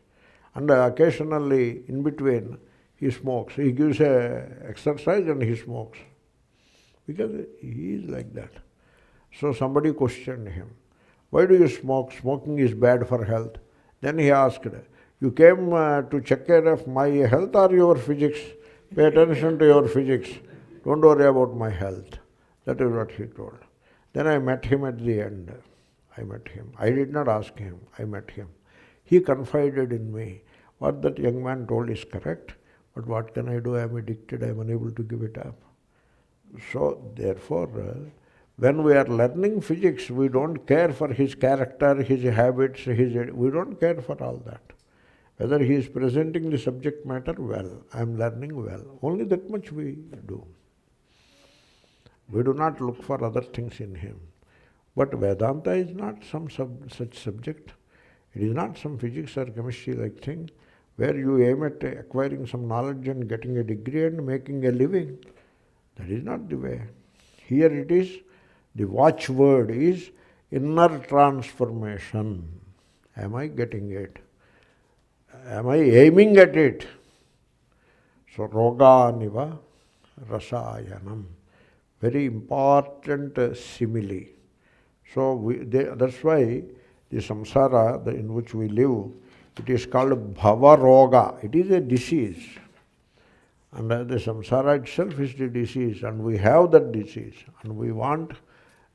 And occasionally, in between, he smokes. He gives a exercise and he smokes. Because he is like that. So somebody questioned him. Why do you smoke? Smoking is bad for health. Then he asked, you came to check care of my health or your physics? Pay attention to your physics. Don't worry about my health. That is what he told. Then I met him at the end. I met him. I did not ask him. I met him. He confided in me. What that young man told is correct, but what can I do? I am addicted. I am unable to give it up. So, therefore, when we are learning physics, we don't care for his character, his habits, we don't care for all that. Whether he is presenting the subject matter well, I am learning well. Only that much we do. We do not look for other things in him. But Vedanta is not some such subject. It is not some physics or chemistry-like thing where you aim at acquiring some knowledge and getting a degree and making a living. That is not the way. Here it is, the watchword is inner transformation. Am I getting it? Am I aiming at it? So, rogāniva, rasāyanam. Very important simile. So, that's why the samsara in which we live, it is called bhava roga. It is a disease. And the samsara itself is the disease, and we have that disease, and we want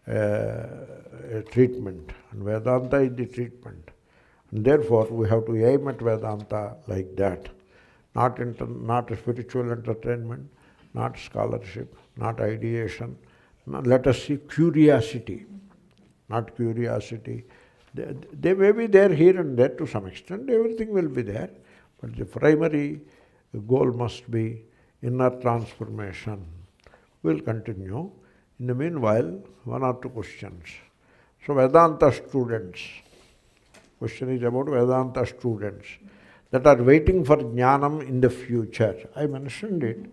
a treatment. And Vedanta is the treatment. And therefore, we have to aim at Vedanta like that. Not a spiritual entertainment, not scholarship, not ideation. Let us see curiosity, not curiosity. They may be there here and there to some extent. Everything will be there. But the primary goal must be inner transformation. We'll continue. In the meanwhile, one or two questions. So Vedanta students. Question is about Vedanta students that are waiting for jnanam in the future. I mentioned it.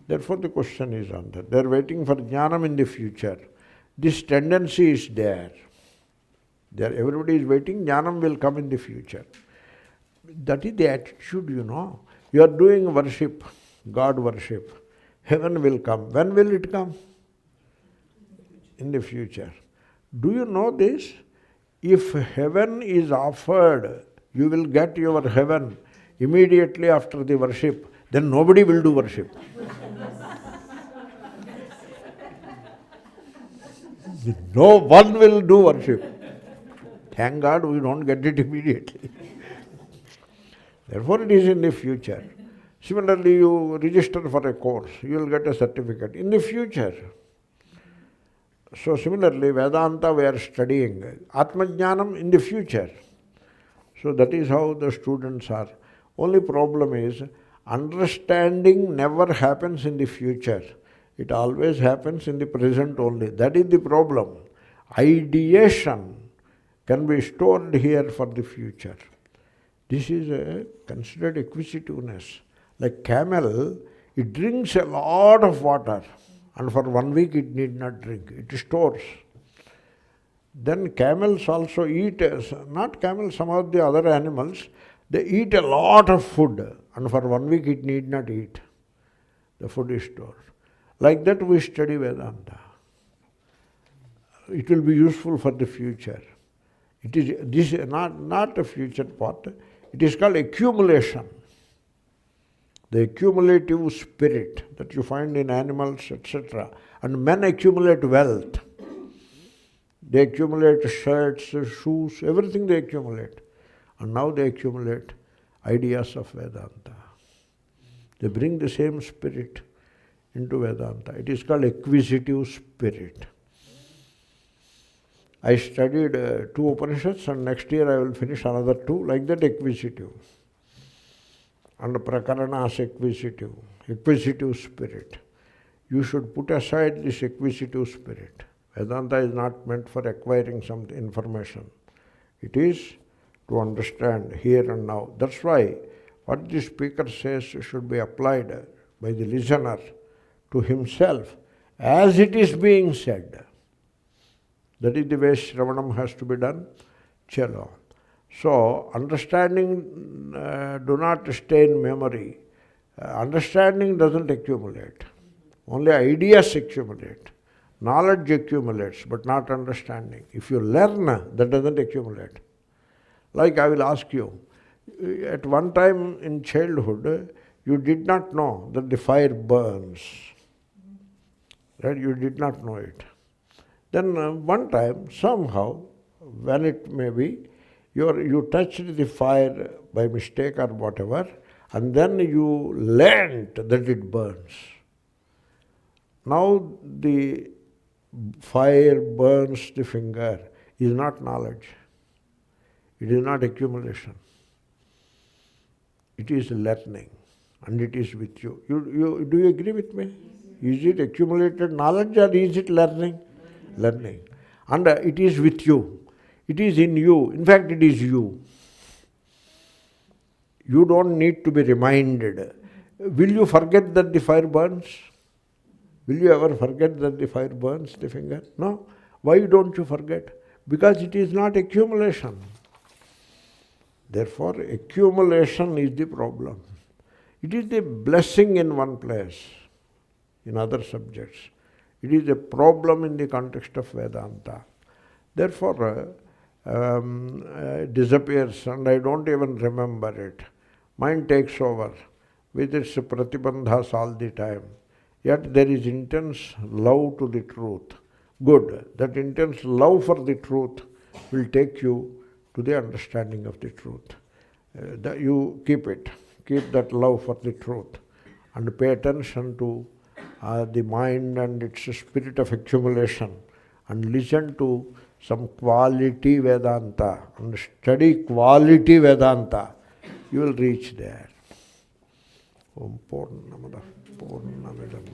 Therefore the question is on that. They are waiting for jnanam in the future. This tendency is there. Everybody is waiting, jnanam will come in the future. That is the attitude, you know. You are doing worship, God worship. Heaven will come. When will it come? In the future. Do you know this? If heaven is offered, you will get your heaven immediately after the worship, then nobody will do worship. No one will do worship. Thank God we don't get it immediately. Therefore it is in the future. Similarly, you register for a course, you will get a certificate in the future. So similarly, Vedanta we are studying, Atmajnanam in the future. So that is how the students are. Only problem is, understanding never happens in the future. It always happens in the present only. That is the problem. Ideation can be stored here for the future. This is considered acquisitiveness. Like camel, it drinks a lot of water, and for 1 week it need not drink. It stores. Then camels also eat, not camels, some of the other animals, they eat a lot of food, and for 1 week it need not eat. The food is stored. Like that we study Vedanta. It will be useful for the future. This is not a future part. It is called accumulation. The accumulative spirit that you find in animals, etc. And men accumulate wealth. They accumulate shirts, shoes, everything they accumulate. And now they accumulate ideas of Vedanta. They bring the same spirit into Vedanta. It is called acquisitive spirit. I studied 2 Upanishads, and next year I will finish another 2, like that acquisitive. And Prakaranas acquisitive spirit. You should put aside this acquisitive spirit. Vedanta is not meant for acquiring some information. It is to understand here and now. That's why what the speaker says should be applied by the listener to himself as it is being said. That is the way Shravanam has to be done. Chalo. So, understanding do not stay in memory. Understanding doesn't accumulate. Only ideas accumulate. Knowledge accumulates, but not understanding. If you learn, that doesn't accumulate. Like I will ask you, at one time in childhood, you did not know that the fire burns. Right? You did not know it. Then one time, somehow, when it may be, you touched the fire by mistake or whatever, and then you learned that it burns. Now the fire burns the finger is not knowledge. It is not accumulation. It is learning, and it is with you. Do you agree with me? Is it accumulated knowledge or is it learning? Learning. And it is with you. It is in you. In fact, it is you. You don't need to be reminded. Will you forget that the fire burns? Will you ever forget that the fire burns the finger? No. Why don't you forget? Because it is not accumulation. Therefore, accumulation is the problem. It is the blessing in one place, in other subjects. It is a problem in the context of Vedanta. Therefore, it disappears and I don't even remember it. Mind takes over with its pratibandhas all the time. Yet there is intense love to the truth. Good. That intense love for the truth will take you to the understanding of the truth. You keep it. Keep that love for the truth. And pay attention to the mind and its spirit of accumulation. And listen to some quality Vedanta. And study quality Vedanta. You will reach there. Om Purnamada Purnamidam.